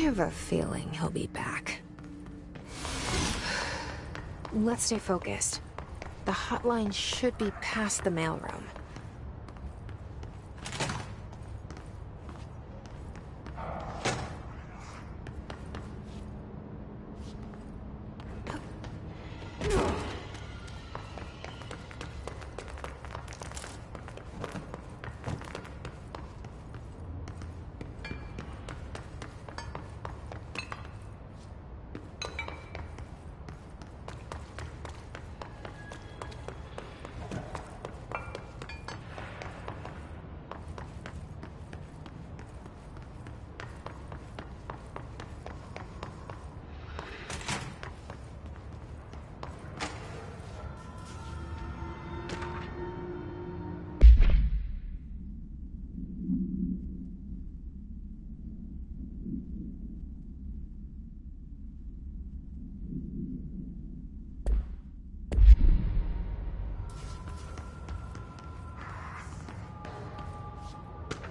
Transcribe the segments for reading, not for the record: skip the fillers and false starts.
have a feeling he'll be back. Let's stay focused. The hotline should be past the mailroom.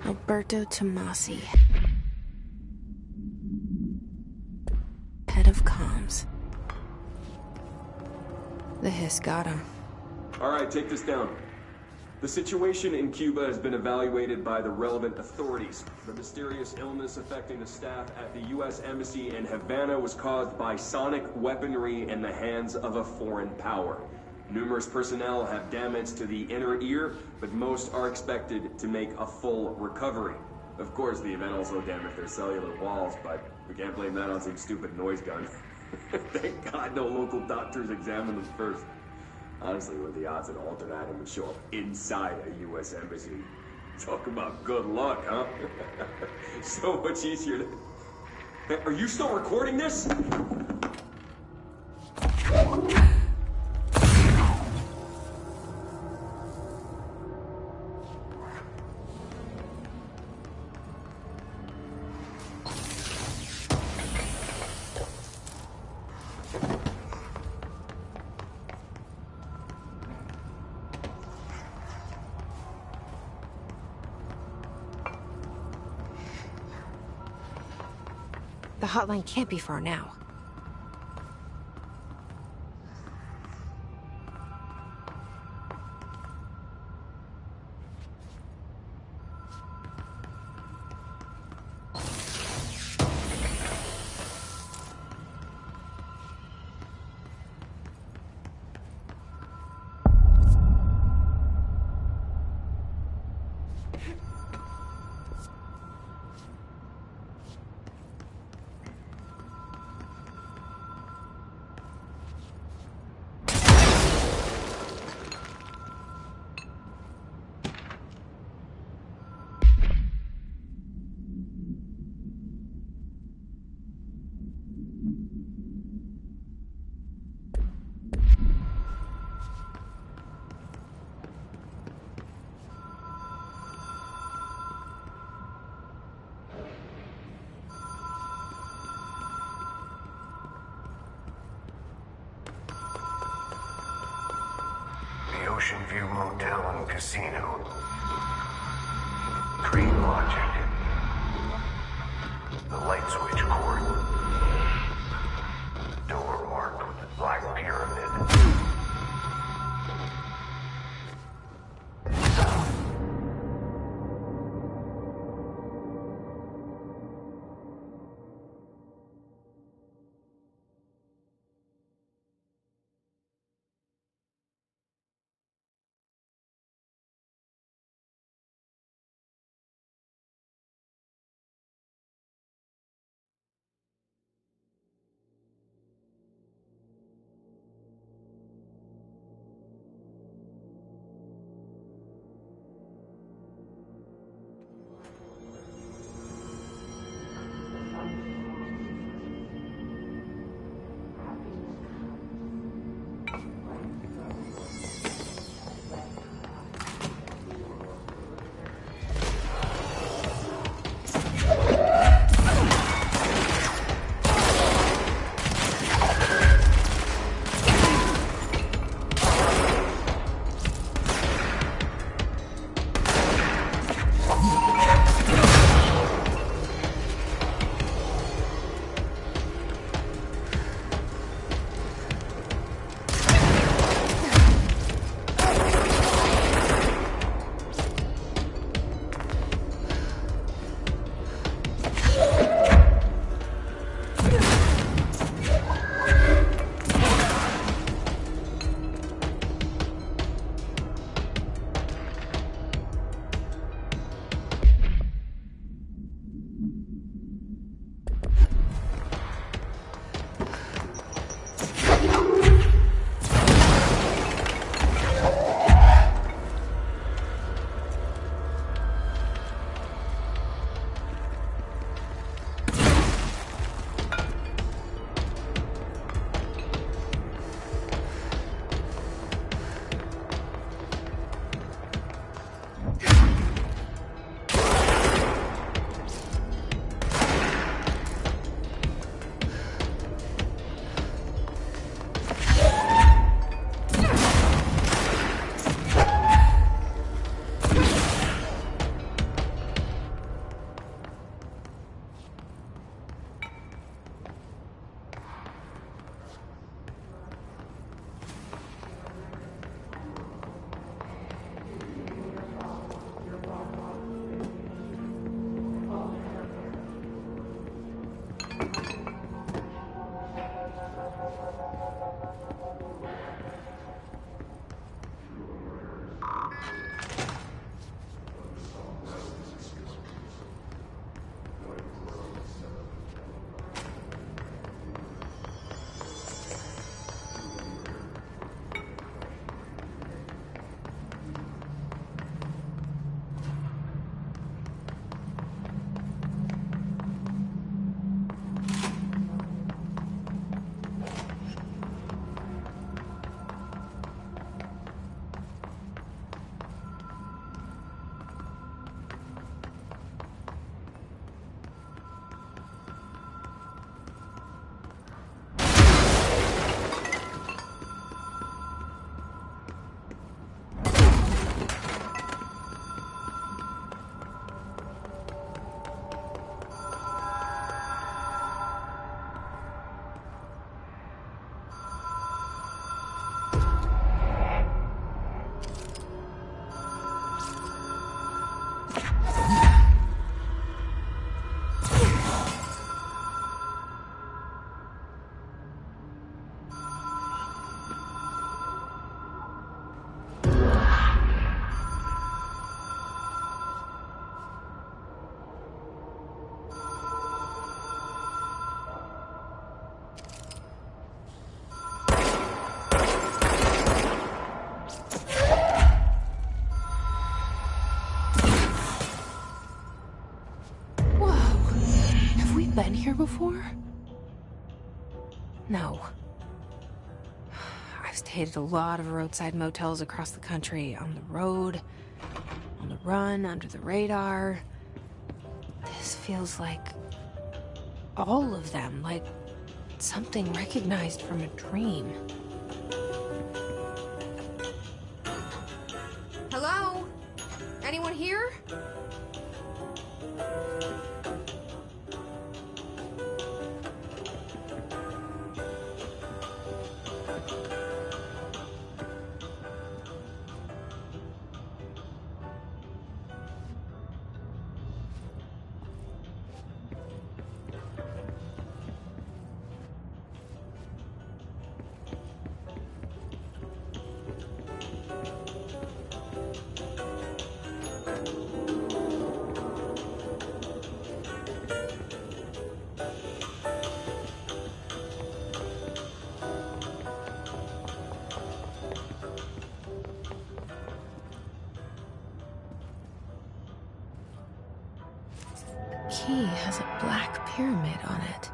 Alberto Tomasi, head of comms. The hiss got him. All right, take this down. The situation in Cuba has been evaluated by the relevant authorities. The mysterious illness affecting the staff at the U.S. Embassy in Havana was caused by sonic weaponry in the hands of a foreign power. Numerous personnel have damage to the inner ear, but most are expected to make a full recovery. Of course, the event also damaged their cellular walls, but we can't blame that on some stupid noise gun. Thank God no local doctors examined them first. Honestly, what are the odds an alternate item would show up inside a U.S. embassy? Talk about good luck, huh? So much easier to... Hey, are you still recording this? The hotline can't be far now. Ocean View Motel and Casino. Green logic. The light switch cord. Door marked with the black pyramid. here before? No. I've stayed at a lot of roadside motels across the country, on the road, on the run, under the radar. This feels like all of them, like something recognized from a dream. Hello? Anyone here? Key has a black pyramid on it.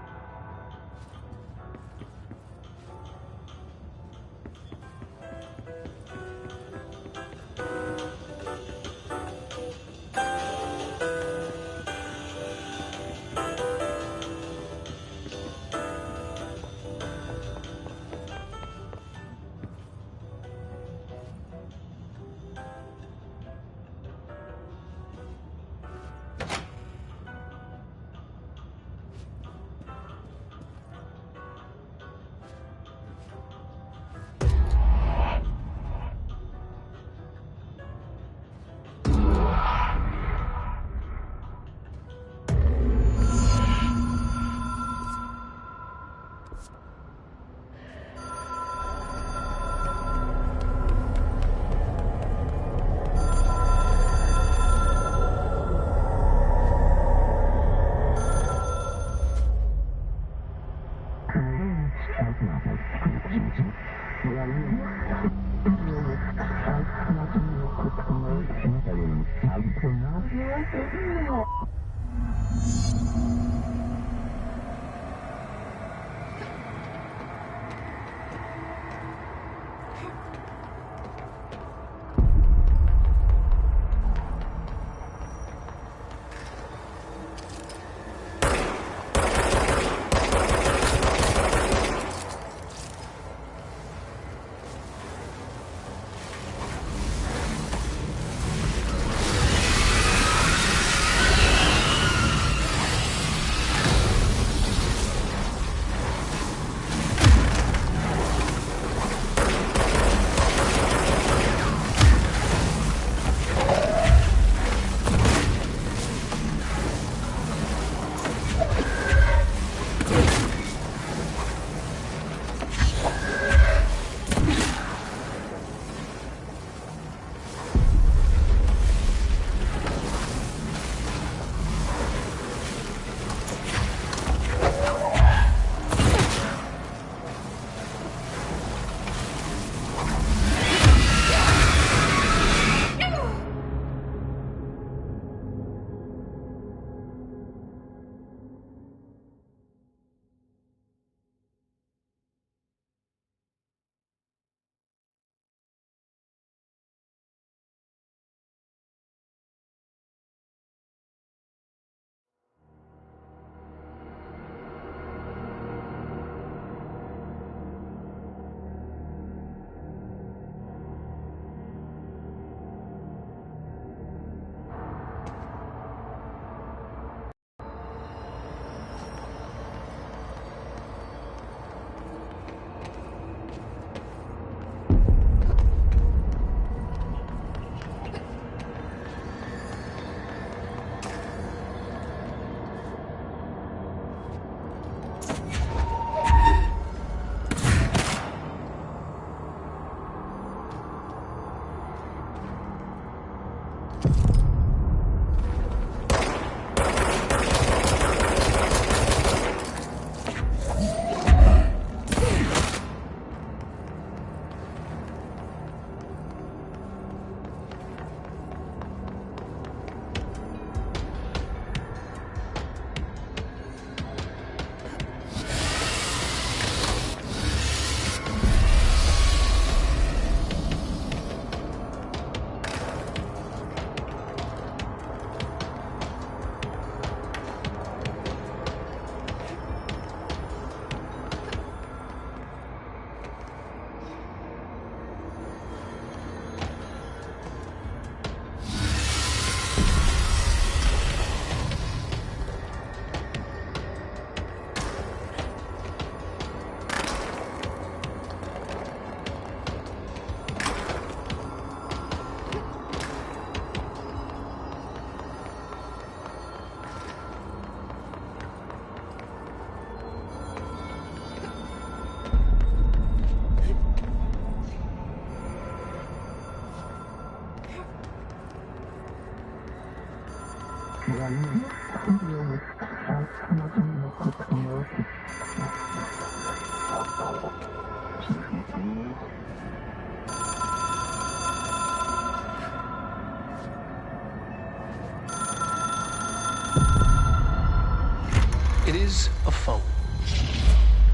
It is a phone.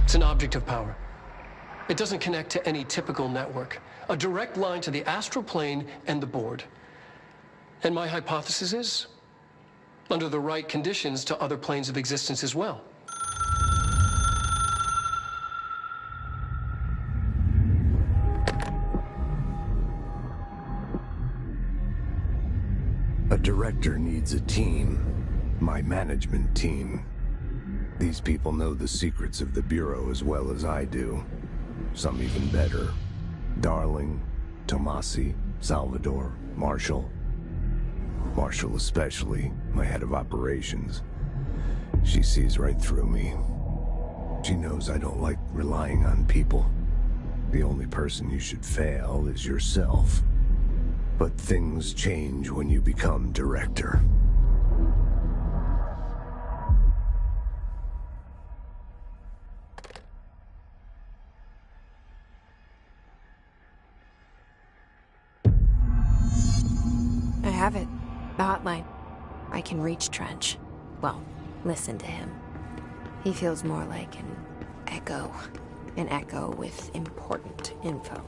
It's an object of power. It doesn't connect to any typical network. A direct line to the astral plane and the board. And my hypothesis is, under the right conditions, to other planes of existence as well. A director needs a team. My management team. These people know the secrets of the Bureau as well as I do. Some even better. Darling, Tomasi, Salvador, Marshall. Marshall especially, my head of operations. She sees right through me. She knows I don't like relying on people. The only person you should fail is yourself. But things change when you become director. I have it. The hotline. I can reach Trench. Well, listen to him. He feels more like an echo. An echo with important info.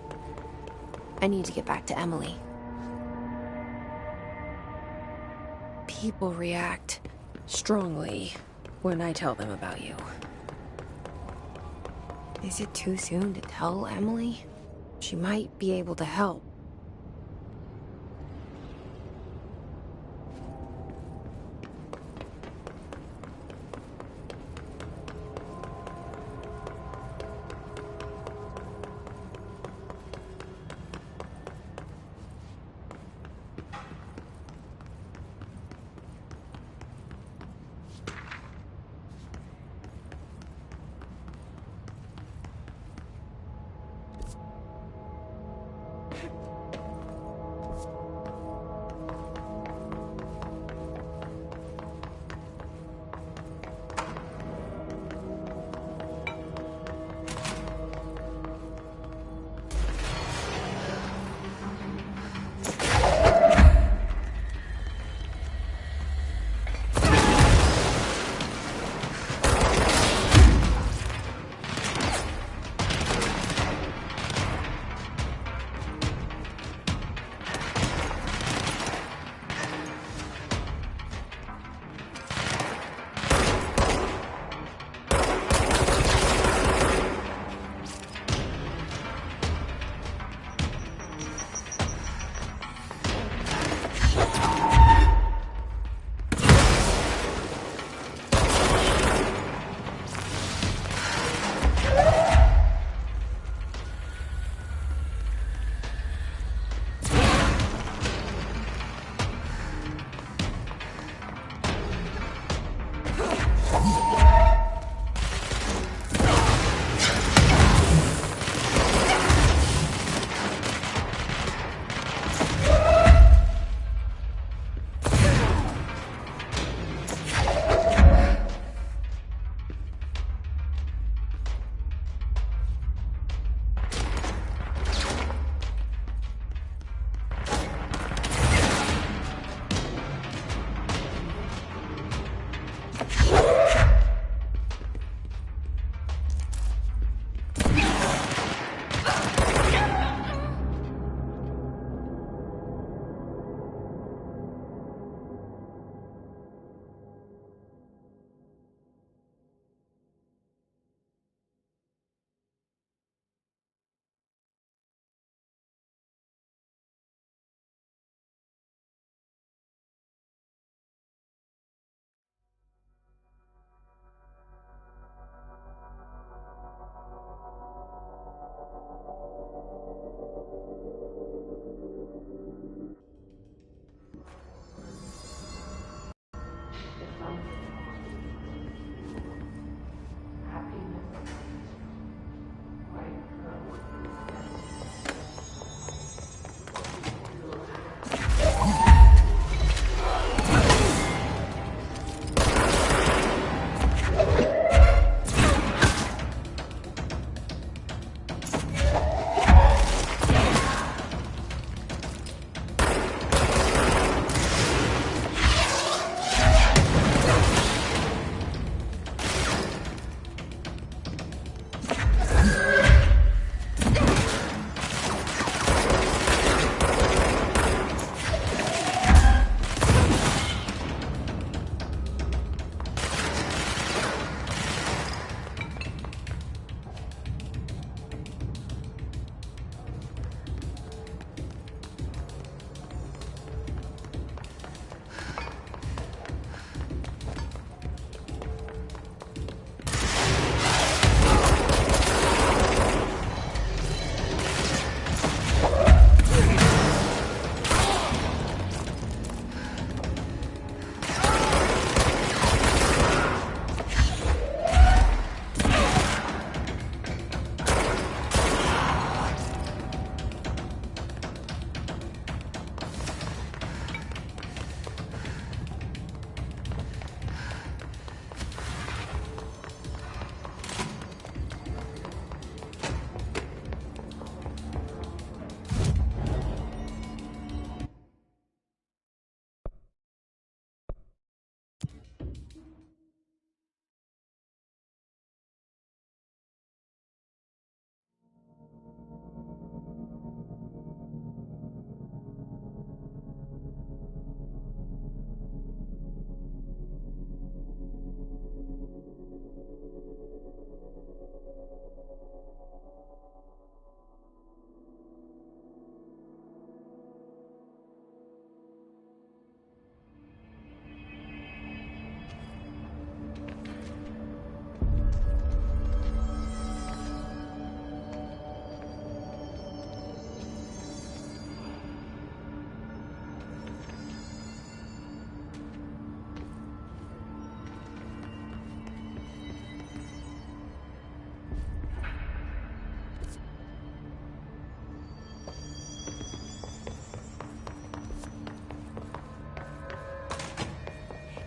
I need to get back to Emily. People react strongly when I tell them about you. Is it too soon to tell Emily? She might be able to help.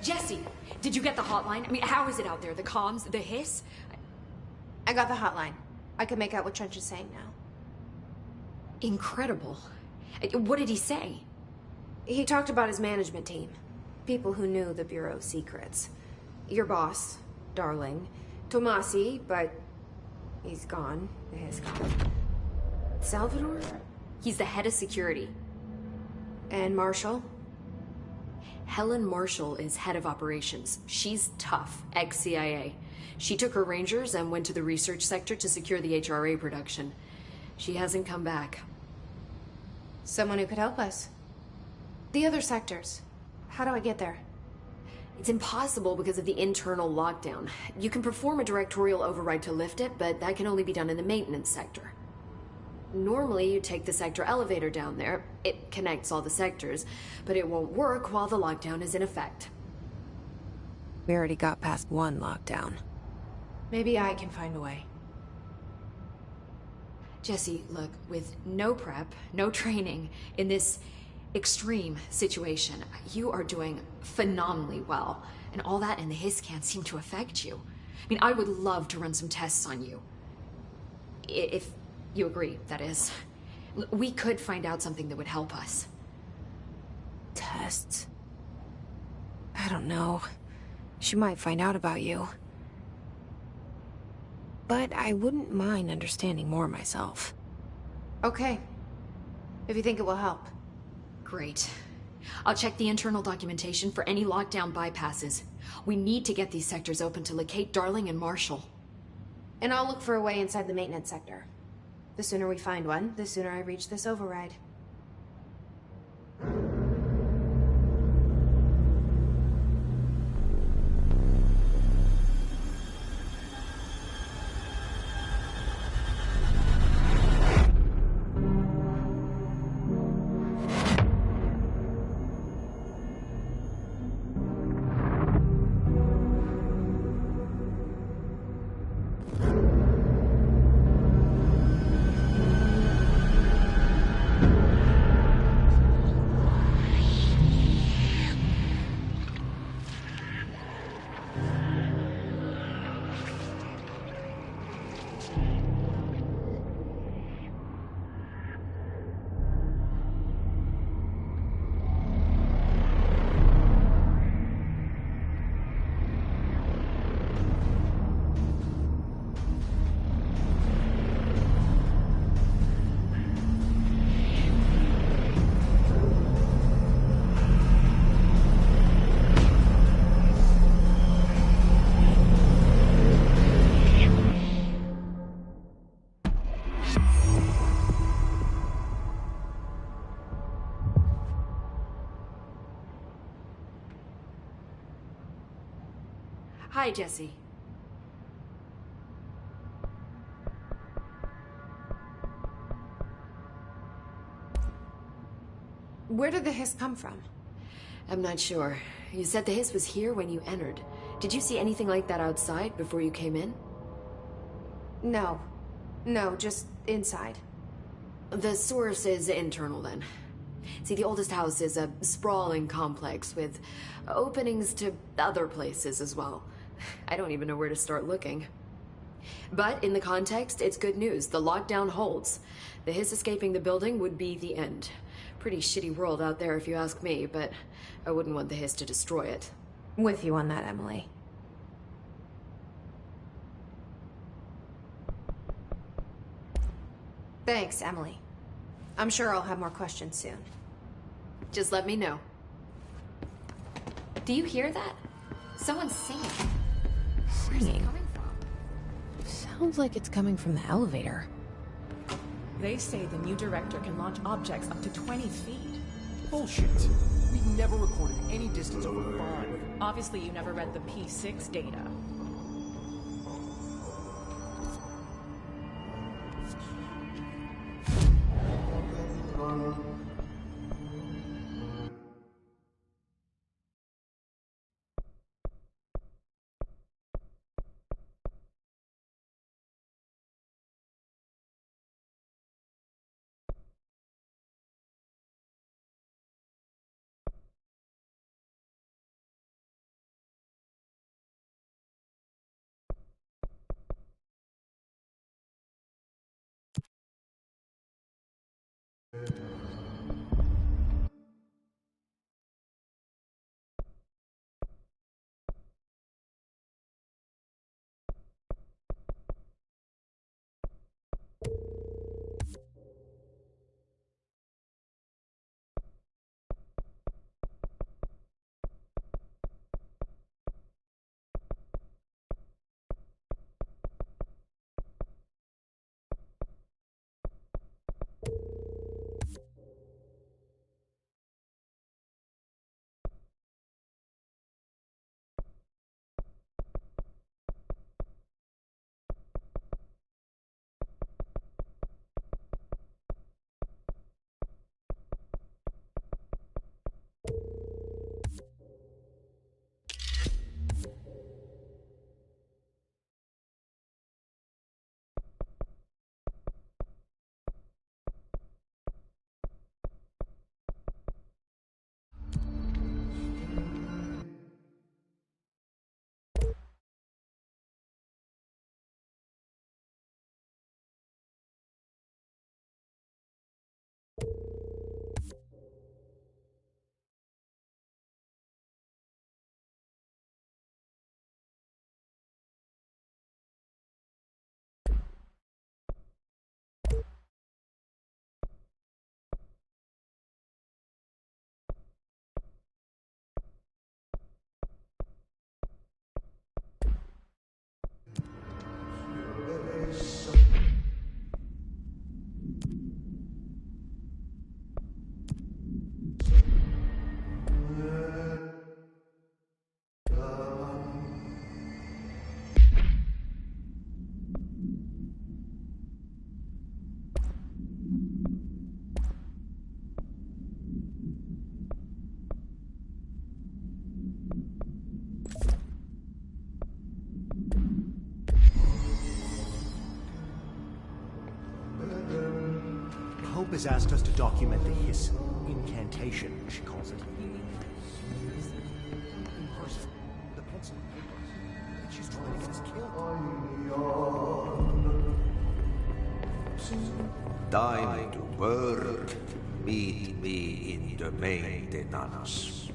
Jesse, did you get the hotline? I mean, how is it out there? The comms, the hiss? I got the hotline. I can make out what Trench is saying now. Incredible. What did he say? He talked about his management team. People who knew the Bureau's secrets. Your boss, Darling. Tomasi, but he's gone. The hiss gone. Salvador? He's the head of security. And Marshall? Helen Marshall is head of operations. She's tough, ex-CIA. She took her Rangers and went to the research sector to secure the HRA production. She hasn't come back. Someone who could help us. The other sectors. How do I get there? It's impossible because of the internal lockdown. You can perform a directorial override to lift it, but that can only be done in the maintenance sector. Normally, you take the sector elevator down there. It connects all the sectors, but it won't work while the lockdown is in effect. We already got past one lockdown. Maybe I can find a way. Jesse, look, with no prep, no training, in this extreme situation, you are doing phenomenally well. And all that and the hiss can't seem to affect you. I mean, I would love to run some tests on you. If you agree, that is. We could find out something that would help us. Tests? I don't know. She might find out about you. But I wouldn't mind understanding more myself. Okay. If you think it will help. Great. I'll check the internal documentation for any lockdown bypasses. We need to get these sectors open to locate Darling and Marshall. And I'll look for a way inside the maintenance sector. The sooner we find one, the sooner I reach this override. Hi, Jesse. Where did the hiss come from? I'm not sure. You said the hiss was here when you entered. Did you see anything like that outside before you came in? No. No, just inside. The source is internal, then. See, the oldest house is a sprawling complex with openings to other places as well. I don't even know where to start looking. But in the context, it's good news. The lockdown holds. The hiss escaping the building would be the end. Pretty shitty world out there if you ask me, but I wouldn't want the hiss to destroy it. With you on that, Emily. Thanks, Emily. I'm sure I'll have more questions soon. Just let me know. Do you hear that? Someone's singing. Where's it coming from? Sounds like it's coming from the elevator. They say the new director can launch objects up to 20 feet. Bullshit. We've never recorded any distance over 5. Obviously, you never read the P6 data. Hope has asked us to document the hiss incantation, she calls it. In person, with a pencil and paper. She's trying to get us killed. Time to work. Meet me in the maintenance.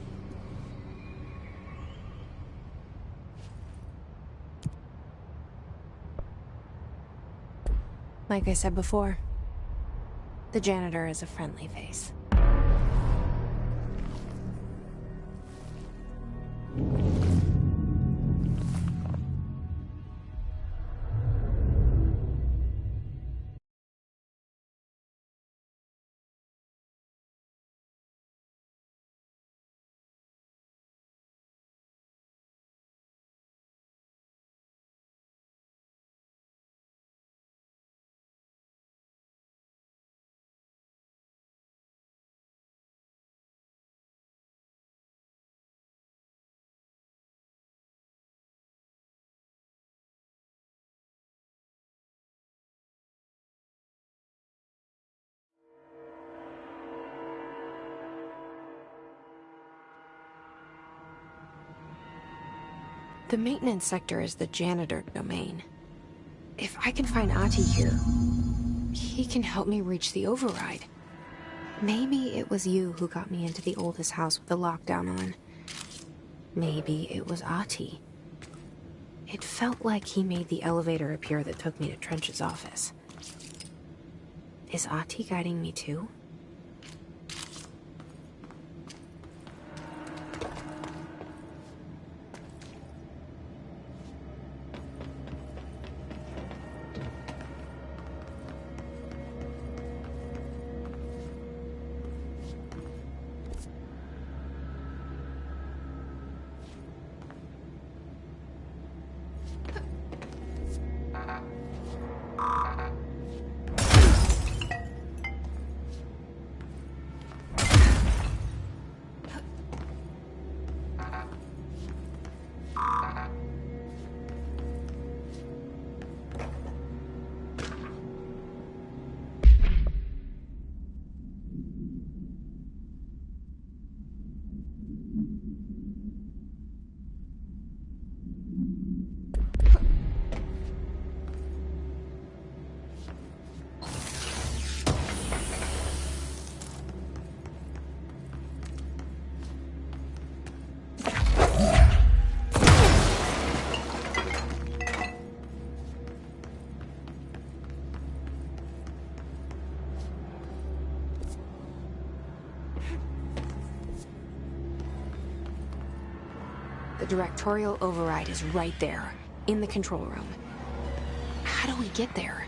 Like I said before, the janitor is a friendly face. The maintenance sector is the janitor domain. If I can find Ahti here, he can help me reach the override. Maybe it was you who got me into the oldest house with the lockdown on. Maybe it was Ahti. It felt like he made the elevator appear that took me to Trench's office. Is Ahti guiding me too? The directorial override is right there, in the control room. How do we get there?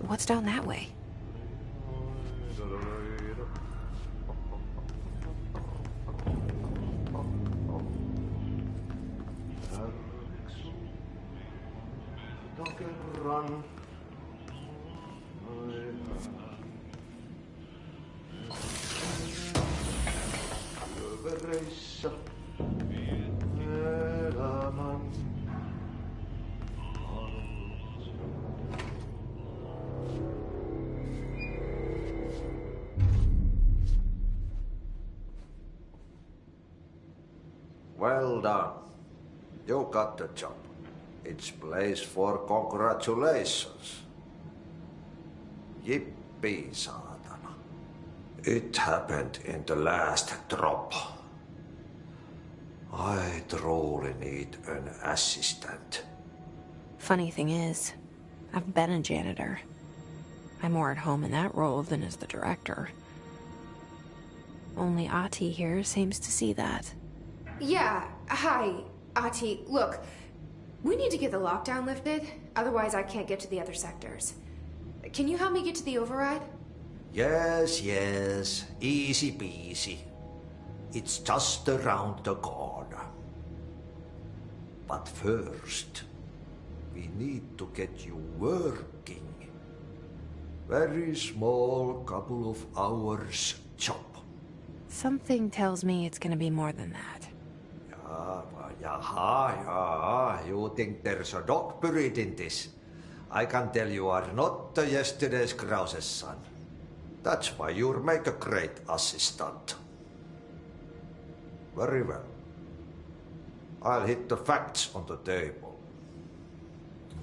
What's down that way? Well done. You got the job. It's place for congratulations. Yippee, saatana. It happened in the last drop. I truly need an assistant. Funny thing is, I've been a janitor. I'm more at home in that role than as the director. Only Ahti here seems to see that. Yeah, hi, Ahti. Look, we need to get the lockdown lifted, otherwise I can't get to the other sectors. Can you help me get to the override? Yes, easy peasy. It's just around the corner. But first, we need to get you working. Very small, couple of hours job. Something tells me it's gonna be more than that. You think there's a dog buried in this? I can tell you are not yesterday's Krause's son. That's why you'll make a great assistant. Very well. I'll hit the facts on the table.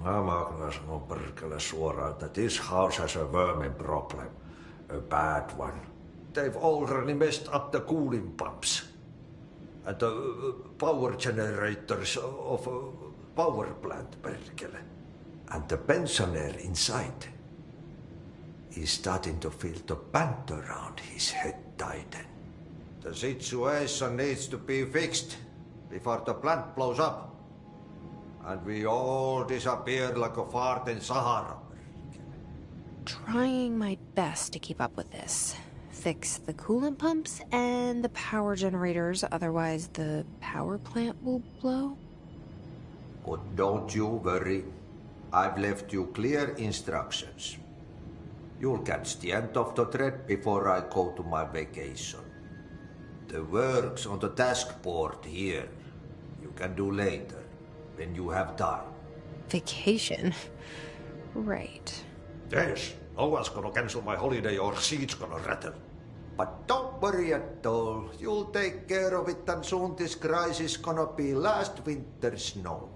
Mä kyllä sanon perkele suoraan, että this house has a vermin problem. A bad one. They've already messed up the cooling pumps. And the power generators of a power plant, perkele. And the pensioner inside is starting to feel the band around his head tighten. The situation needs to be fixed before the plant blows up. And we all disappear like a fart in Sahara. Trying my best to keep up with this. Fix the coolant pumps and the power generators, otherwise the power plant will blow. But don't you worry. I've left you clear instructions. You'll catch the end of the thread before I go to my vacation. The work's on the task board here. You can do later, when you have time. Vacation? Right. Yes, no one's gonna cancel my holiday or seat's gonna rattle. But don't worry at all. You'll take care of it and soon this crisis gonna be last winter's snow.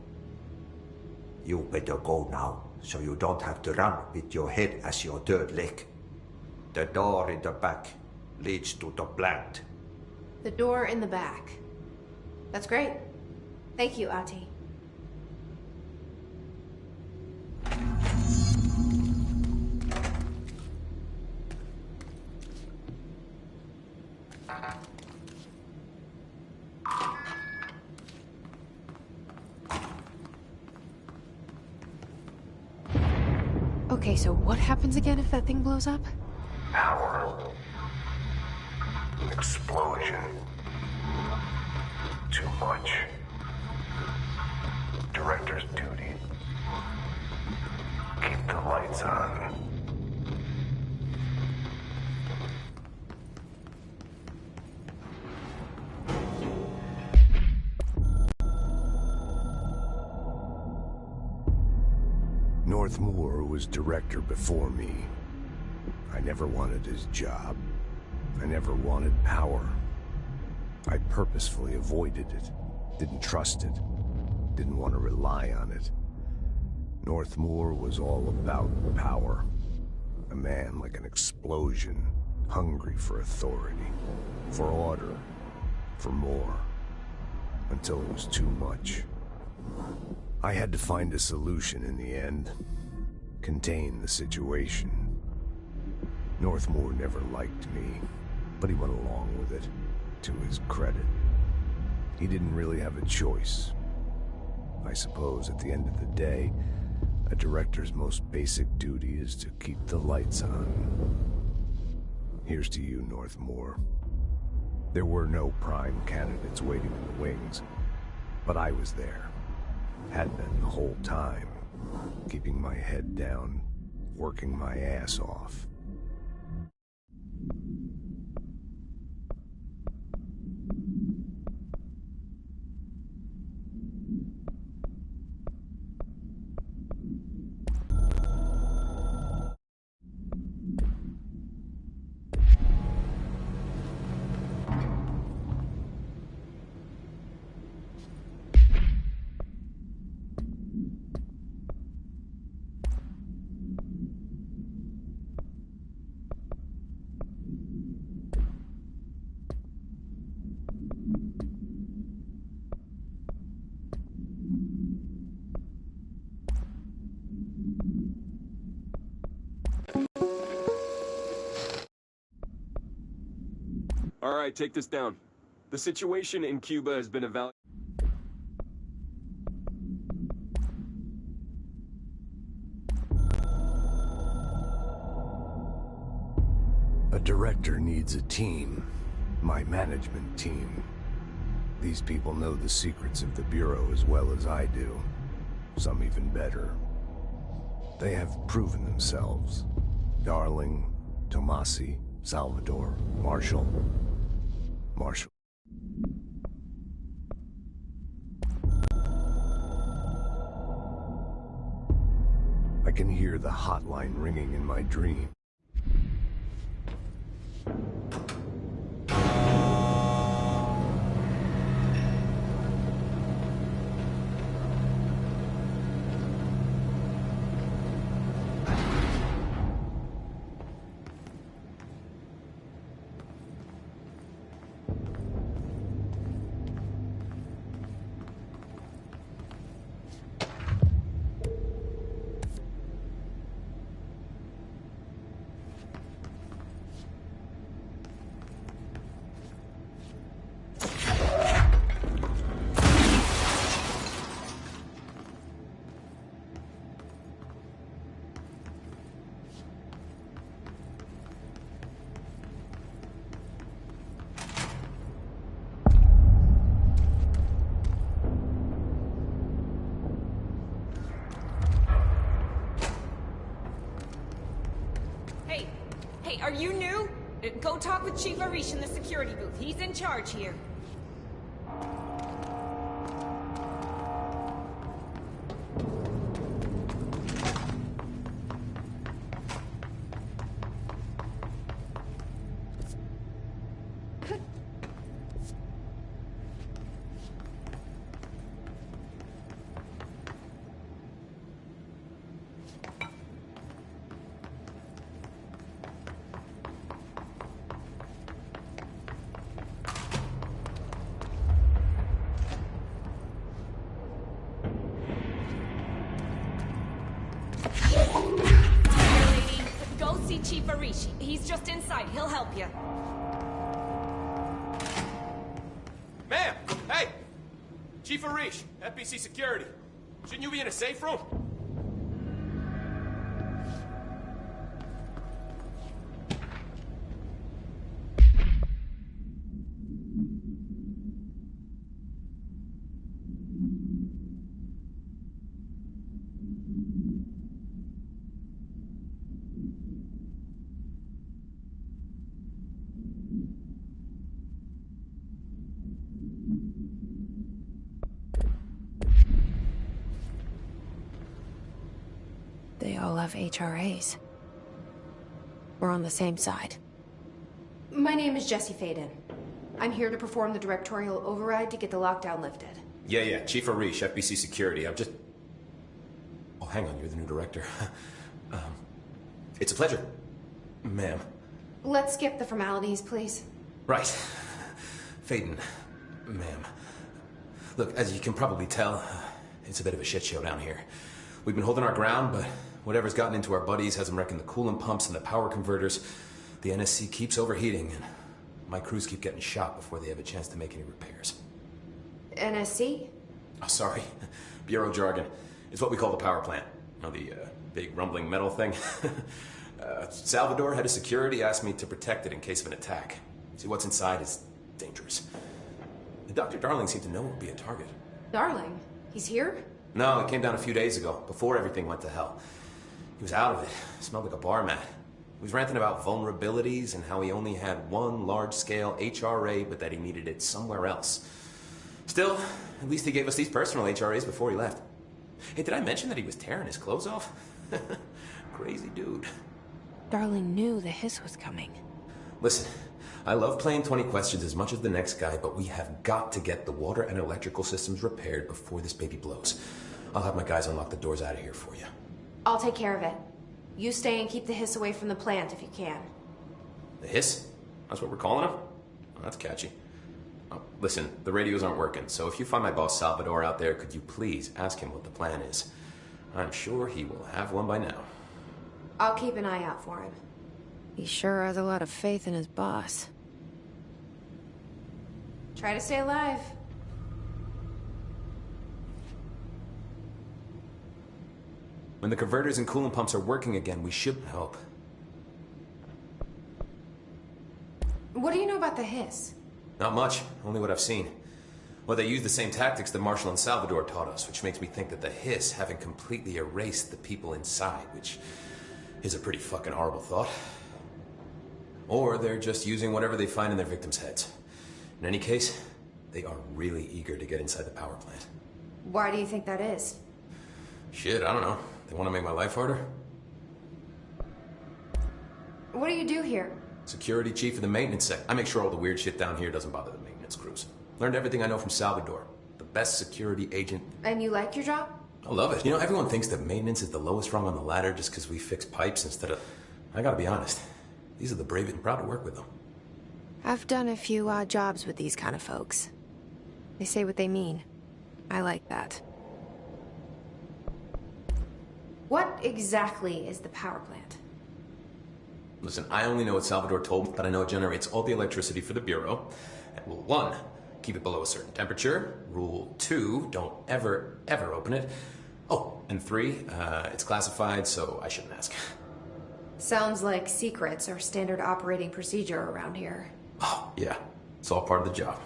You better go now, so you don't have to run with your head as your third leg. The door in the back leads to the plant. The door in the back. That's great. Thank you, Ahti. Okay, so what happens again if that thing blows up? Power. Explosion. Too much. Director's duty. Keep the lights on. Northmoor was director before me. I never wanted his job. I never wanted power. I purposefully avoided it. Didn't trust it. Didn't want to rely on it. Northmoor was all about power. A man like an explosion, hungry for authority, for order, for more. Until it was too much. I had to find a solution in the end. Contain the situation. Northmoor never liked me, but he went along with it, to his credit. He didn't really have a choice. I suppose at the end of the day, a director's most basic duty is to keep the lights on. Here's to you, Northmore. There were no prime candidates waiting in the wings, but I was there. Had been the whole time, keeping my head down, working my ass off. All right, take this down. The situation in Cuba has been evaluated. A director needs a team. My management team. These people know the secrets of the Bureau as well as I do. Some even better. They have proven themselves. Darling, Tomasi, Salvador, Marshall. I can hear the hotline ringing in my dream. Hey, are you new? Go talk with Chief Arish in the security booth. He's in charge here. Chief Arish. He's just inside. He'll help you. Ma'am! Hey! Chief Arish, FBC Security. Shouldn't you be in a safe room? They all have HRAs. We're on the same side. My name is Jesse Faden. I'm here to perform the directorial override to get the lockdown lifted. Yeah, Chief Arish, FBC Security. I'm just... Oh, hang on, you're the new director. It's a pleasure, ma'am. Let's skip the formalities, please. Right. Faden, ma'am. Look, as you can probably tell, it's a bit of a shit show down here. We've been holding our ground, but whatever's gotten into our buddies has them wrecking the coolant pumps and the power converters. The NSC keeps overheating, and my crews keep getting shot before they have a chance to make any repairs. NSC? Oh, sorry. Bureau jargon. It's what we call the power plant. You know, the big rumbling metal thing? Salvador, head of security, asked me to protect it in case of an attack. See, what's inside is dangerous. Dr. Darling seemed to know it would be a target. Darling? He's here? No, he came down a few days ago, before everything went to hell. He was out of it. Smelled like a bar mat. He was ranting about vulnerabilities and how he only had one large-scale HRA, but that he needed it somewhere else. Still, at least he gave us these personal HRAs before he left. Hey, did I mention that he was tearing his clothes off? Crazy dude. Darling knew the hiss was coming. Listen, I love playing 20 questions as much as the next guy, but we have got to get the water and electrical systems repaired before this baby blows. I'll have my guys unlock the doors out of here for you. I'll take care of it. You stay and keep the hiss away from the plant if you can. The hiss? That's what we're calling him? Oh, that's catchy. Oh, listen, the radios aren't working, so if you find my boss Salvador out there, could you please ask him what the plan is? I'm sure he will have one by now. I'll keep an eye out for him. He sure has a lot of faith in his boss. Try to stay alive. When the converters and coolant pumps are working again, we should help. What do you know about the hiss? Not much, only what I've seen. Well, they use the same tactics that Marshall and Salvador taught us, which makes me think that the hiss haven't completely erased the people inside, which is a pretty fucking horrible thought. Or they're just using whatever they find in their victims' heads. In any case, they are really eager to get inside the power plant. Why do you think that is? Shit, I don't know. They want to make my life harder? What do you do here? Security chief of the maintenance sec. I make sure all the weird shit down here doesn't bother the maintenance crews. Learned everything I know from Salvador. The best security agent. And you like your job? I love it. You know, everyone thinks that maintenance is the lowest rung on the ladder just because we fix pipes instead of... I gotta be honest. These are the brave and proud to work with them. I've done a few odd jobs with these kind of folks. They say what they mean. I like that. What exactly is the power plant? Listen, I only know what Salvador told me, but I know it generates all the electricity for the Bureau. And Rule 1, keep it below a certain temperature. Rule 2, don't ever, ever open it. Oh, and 3, it's classified, so I shouldn't ask. Sounds like secrets are standard operating procedure around here. Oh, yeah. It's all part of the job.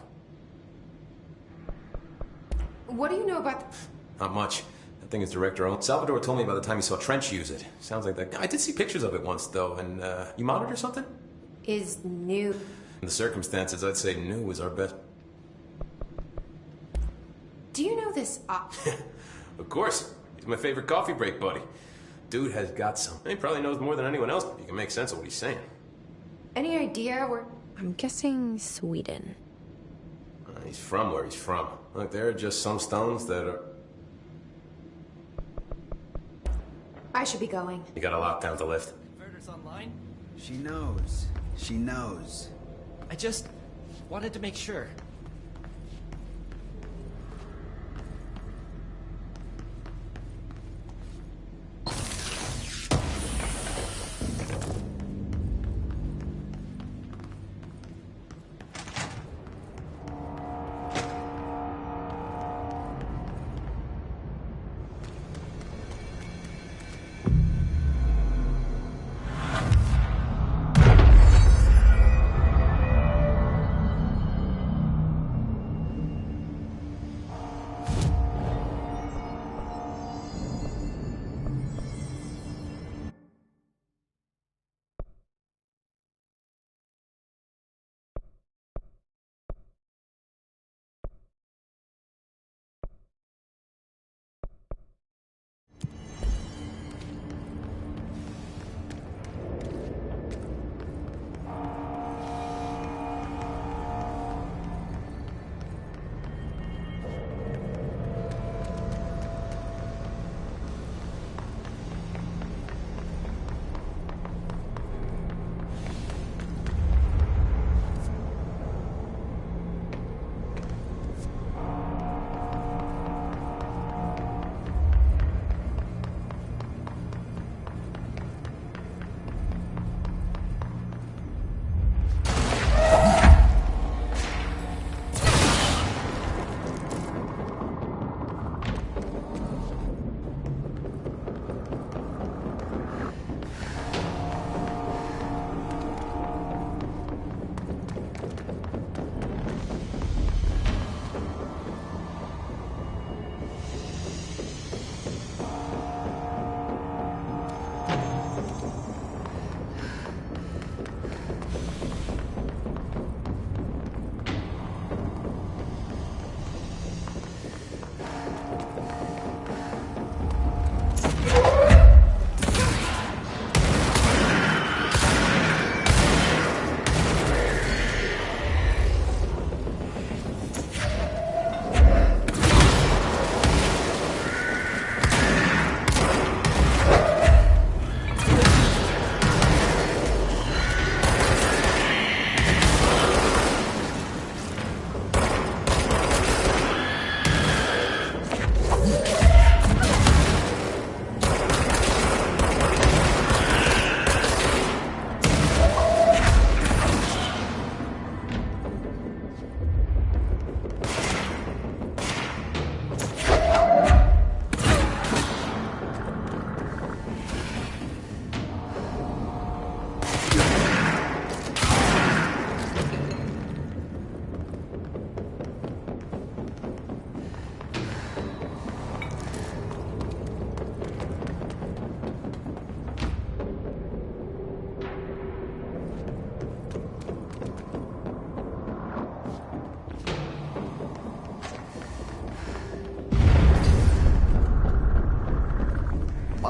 What do you know about Not much. That thing is director-owned. Salvador told me by the time he saw Trench use it. Sounds like that. I did see pictures of it once, though, and, you monitor something? Is new. In the circumstances, I'd say new is our best. Do you know this Of course. He's my favorite coffee break buddy. Dude has got some. He probably knows more than anyone else, but you can make sense of what he's saying. Any idea where... I'm guessing Sweden. He's from where he's from. Look, there are just some stones that are... I should be going. You got a lockdown to lift. Converters online? She knows. She knows. I just wanted to make sure.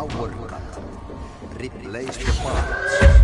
workup. Replace the parts.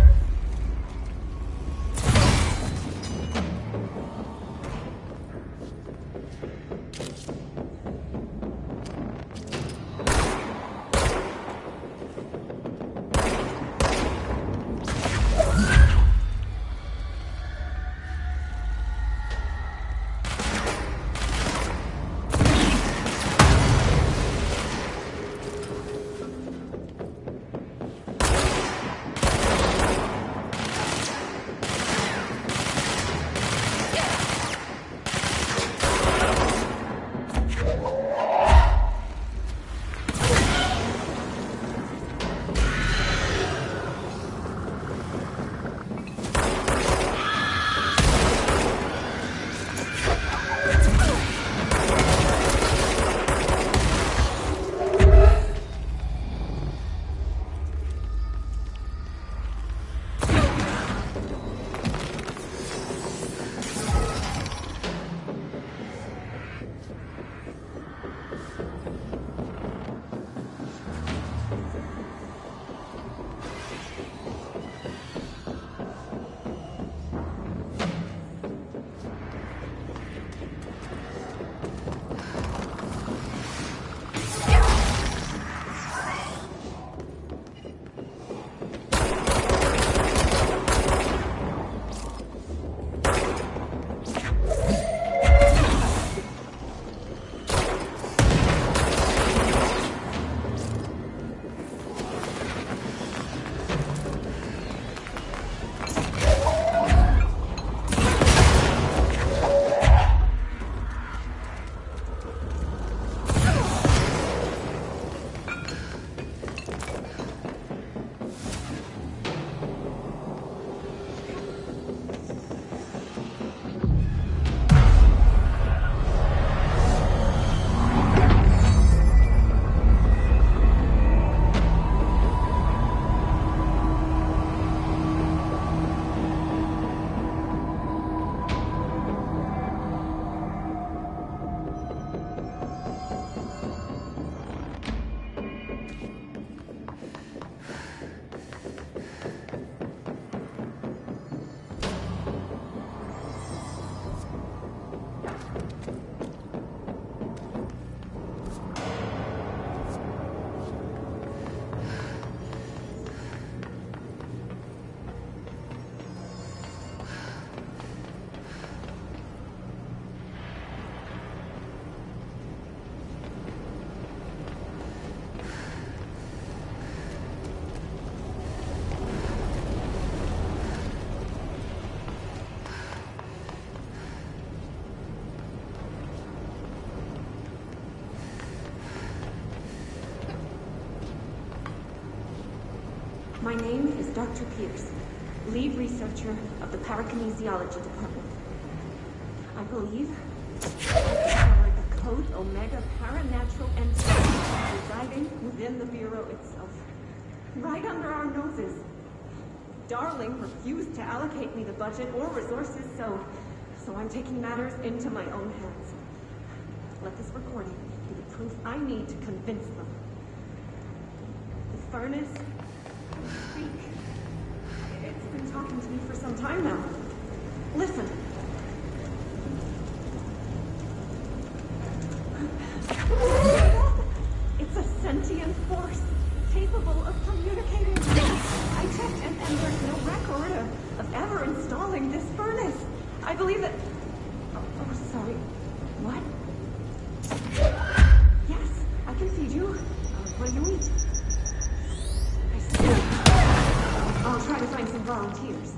My name is Dr. Pierce, lead researcher of the Parakinesiology Department. I believe I discovered a Code Omega paranatural entity residing within the Bureau itself, right under our noses. Darling refused to allocate me the budget or resources, so I'm taking matters into my own hands. Let this recording be the proof I need to convince them. The furnace, speak. It's been talking to me for some time now. Listen. It's a sentient force, capable of communicating. I checked, and there's no record of ever installing this furnace. I believe that... Oh, sorry. What? Yes, I can feed you. What do you eat? I see. I'll try to find some volunteers.